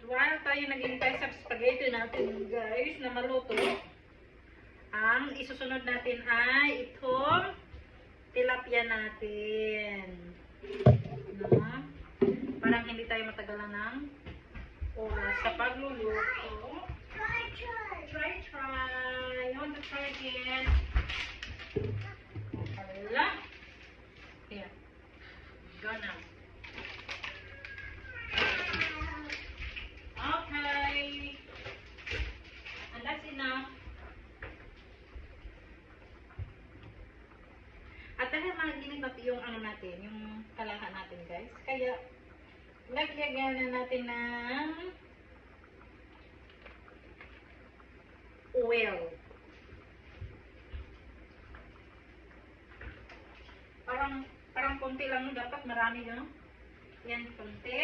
while tayo naghihintay sa spaghetti natin guys na maluto, ang isusunod natin ay itong tilapia natin. No? Parang hindi tayo matagalan ng oras sa pagluluto. Try. You want to try again? Hala. Here. Go now. Okay. And that's enough. At dahil maginig na yung ano natin, yung kalaha natin guys. Kaya, lagyan na natin ng oil. Parang konti lang, dapat marami no? Yan, konti.